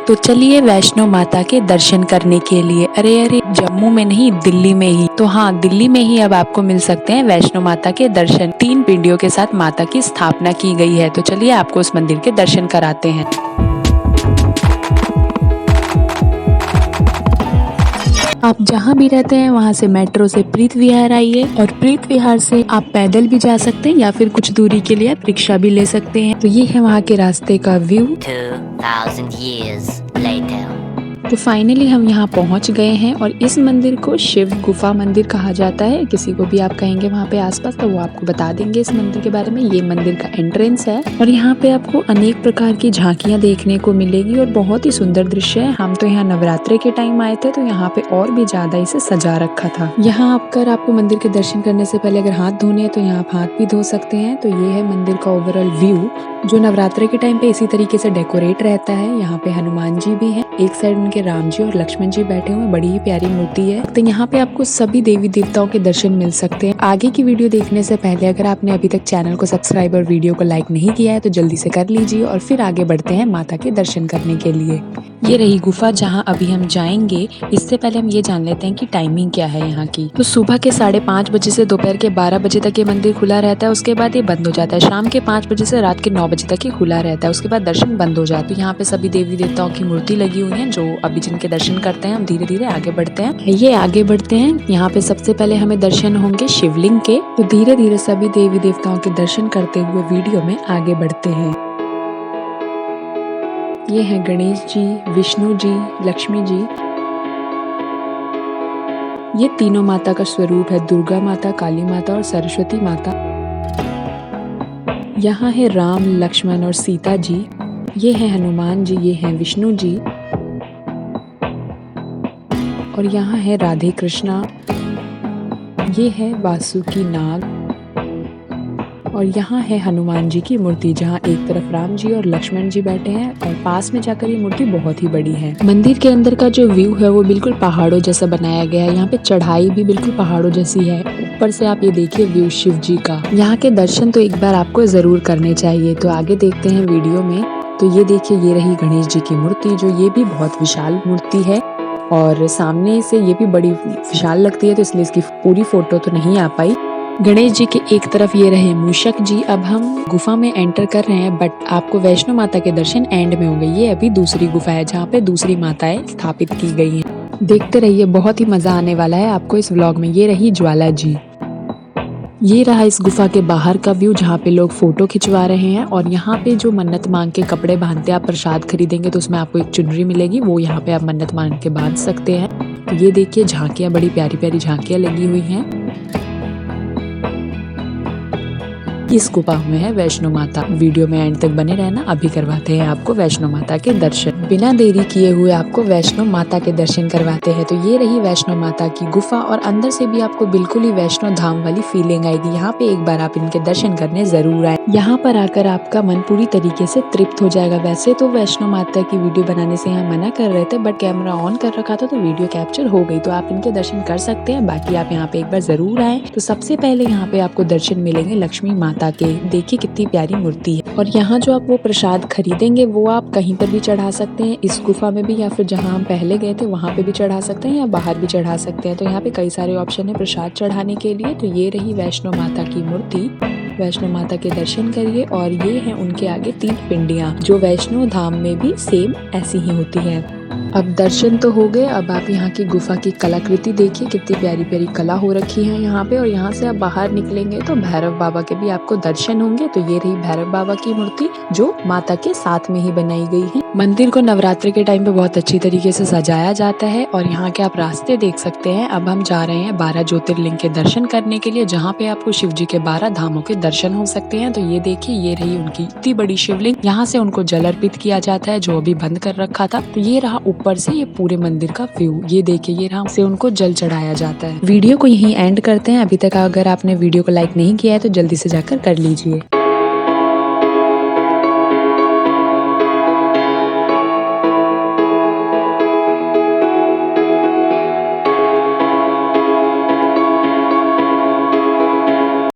तो चलिए वैष्णो माता के दर्शन करने के लिए। अरे जम्मू में नहीं, दिल्ली में ही। तो हाँ, दिल्ली में ही अब आपको मिल सकते हैं वैष्णो माता के दर्शन। 3 पिंडियों के साथ माता की स्थापना की गई है। तो चलिए आपको उस मंदिर के दर्शन कराते हैं। आप जहाँ भी रहते हैं वहाँ से मेट्रो से प्रीत विहार आइए, और प्रीत विहार से आप पैदल भी जा सकते हैं या फिर कुछ दूरी के लिए आप रिक्शा भी ले सकते हैं। तो ये है वहाँ के रास्ते का व्यू। 2000 years later. तो फाइनली हम यहाँ पहुँच गए हैं, और इस मंदिर को शिव गुफा मंदिर कहा जाता है। किसी को भी आप कहेंगे वहाँ पे आसपास तो वो आपको बता देंगे इस मंदिर के बारे में। ये मंदिर का एंट्रेंस है, और यहाँ पे आपको अनेक प्रकार की झांकियाँ देखने को मिलेगी और बहुत ही सुंदर दृश्य है। हम तो यहाँ नवरात्रे के टाइम आए थे, तो यहाँ पे और भी ज्यादा इसे सजा रखा था। यहाँ आकर आपको मंदिर के दर्शन करने से पहले अगर हाथ धोने हैं तो यहाँ आप हाथ भी धो सकते हैं। तो ये है मंदिर का ओवरऑल व्यू, जो नवरात्रे के टाइम पे इसी तरीके से डेकोरेट रहता है। यहाँ पे हनुमान जी भी हैं, एक साइड उनके राम जी और लक्ष्मण जी बैठे हुए, बड़ी ही प्यारी मूर्ति है। तो यहाँ पे आपको सभी देवी देवताओं के दर्शन मिल सकते हैं। आगे की वीडियो देखने से पहले अगर आपने अभी तक चैनल को सब्सक्राइब और वीडियो को लाइक नहीं किया है तो जल्दी से कर लीजिए, और फिर आगे बढ़ते हैं माता के दर्शन करने के लिए। ये रही गुफा जहाँ अभी हम जाएंगे। इससे पहले हम ये जान लेते हैं कि टाइमिंग क्या है यहाँ की। तो सुबह के 5:30 बजे से दोपहर के 12 बजे तक ये मंदिर खुला रहता है। उसके बाद ये बंद हो जाता है। शाम के 5 बजे से रात के 9 बजे तक ये खुला रहता है। उसके बाद दर्शन बंद हो जाते हैं। यहाँ पे सभी देवी देवताओं की मूर्ति लगी हुई है, जो अभी जिनके दर्शन करते हैं हम धीरे धीरे आगे बढ़ते हैं। ये आगे बढ़ते हैं। यहाँ पे सबसे पहले हमें दर्शन होंगे शिवलिंग के। तो धीरे धीरे सभी देवी देवताओं के दर्शन करते हुए वीडियो में आगे बढ़ते हैं। ये हैं गणेश जी, विष्णु जी, लक्ष्मी जी। ये तीनों माता का स्वरूप है, दुर्गा माता, काली माता और सरस्वती माता। यहाँ है राम, लक्ष्मण और सीता जी। ये हैं हनुमान जी, ये हैं विष्णु जी, और यहाँ है राधे कृष्णा। ये है वासुकी नाग, और यहाँ है हनुमान जी की मूर्ति, जहाँ एक तरफ राम जी और लक्ष्मण जी बैठे हैं, और पास में जाकर ये मूर्ति बहुत ही बड़ी है। मंदिर के अंदर का जो व्यू है वो बिल्कुल पहाड़ों जैसा बनाया गया है। यहाँ पे चढ़ाई भी बिल्कुल पहाड़ों जैसी है। ऊपर से आप ये देखिए व्यू शिव जी का। यहाँ के दर्शन तो एक बार आपको जरूर करने चाहिए। तो आगे देखते हैं वीडियो में। तो ये देखिए, ये रही गणेश जी की मूर्ति, जो ये भी बहुत विशाल मूर्ति है, और सामने से ये भी बड़ी विशाल लगती है, तो इसलिए इसकी पूरी फोटो तो नहीं आ पाई। गणेश जी के एक तरफ ये रहे मूषक जी। अब हम गुफा में एंटर कर रहे हैं, बट आपको वैष्णो माता के दर्शन एंड में होंगे। ये अभी दूसरी गुफा है जहाँ पे दूसरी माताएं स्थापित की गई हैं। देखते रहिए, बहुत ही मजा आने वाला है आपको इस व्लॉग में। ये रही ज्वाला जी। ये रहा इस गुफा के बाहर का व्यू, जहाँ पे लोग फोटो खिंचवा रहे हैं। और यहाँ पे जो मन्नत मांग के कपड़े बांधते हैं, आप प्रसाद खरीदेंगे तो उसमें आपको एक चुनरी मिलेगी, वो यहाँ पे आप मन्नत मांग के बांध सकते हैं। तो ये देखिए झांकियाँ, बड़ी प्यारी प्यारी झांकियाँ लगी हुई हैं। इस गुफा में है वैष्णो माता। वीडियो में एंड तक बने रहना, अभी करवाते हैं आपको वैष्णो माता के दर्शन। बिना देरी किए हुए आपको वैष्णो माता के दर्शन करवाते हैं। तो ये रही वैष्णो माता की गुफा, और अंदर से भी आपको बिल्कुल ही वैष्णो धाम वाली फीलिंग आएगी। यहाँ पे एक बार आप इनके दर्शन करने जरूर आए। यहाँ पर आकर आपका मन पूरी तरीके से तृप्त हो जाएगा। वैसे तो वैष्णो माता की वीडियो बनाने से यहाँ मना कर रहे थे, बट कैमरा ऑन कर रखा था तो वीडियो कैप्चर हो गई। तो आप इनके दर्शन कर सकते हैं। बाकी आप यहाँ पे एक बार जरूर आए। तो सबसे पहले यहाँ पे आपको दर्शन मिलेंगे लक्ष्मी माता के। देखिए कितनी प्यारी मूर्ति है। और यहाँ जो आप वो प्रसाद खरीदेंगे वो आप कहीं पर भी चढ़ा सकते हैं, इस गुफा में भी, या फिर जहाँ हम पहले गए थे वहाँ पे भी चढ़ा सकते हैं, या बाहर भी चढ़ा सकते हैं। तो यहाँ पे कई सारे ऑप्शन है प्रसाद चढ़ाने के लिए। तो ये रही वैष्णो माता की मूर्ति। वैष्णो माता के दर्शन करिए। और ये हैं उनके आगे 3 पिंडियाँ, जो वैष्णो धाम में भी सेम ऐसी ही होती है। अब दर्शन तो हो गए। अब आप यहाँ की गुफा की कलाकृति देखिए, कितनी प्यारी प्यारी कला हो रखी है यहाँ पे। और यहाँ से आप बाहर निकलेंगे तो भैरव बाबा के भी आपको दर्शन होंगे। तो ये रही भैरव बाबा की मूर्ति, जो माता के साथ में ही बनाई गई है। मंदिर को नवरात्रि के टाइम पे बहुत अच्छी तरीके से सजाया जाता है। और यहाँ के आप रास्ते देख सकते हैं। अब हम जा रहे हैं 12 ज्योतिर्लिंग के दर्शन करने के लिए, जहाँ पे आपको शिव जी के 12 धामों के दर्शन हो सकते हैं। तो ये देखिए, ये रही उनकी इतनी बड़ी शिवलिंग। यहाँ से उनको जल अर्पित किया जाता है, जो अभी बंद कर रखा था। तो ये रहा ऊपर से ये पूरे मंदिर का व्यू। ये देखिए, ये रहा से उनको जल चढ़ाया जाता है। वीडियो को यहीं एंड करते हैं। अभी तक अगर आपने वीडियो को लाइक नहीं किया है तो जल्दी से जाकर कर लीजिए।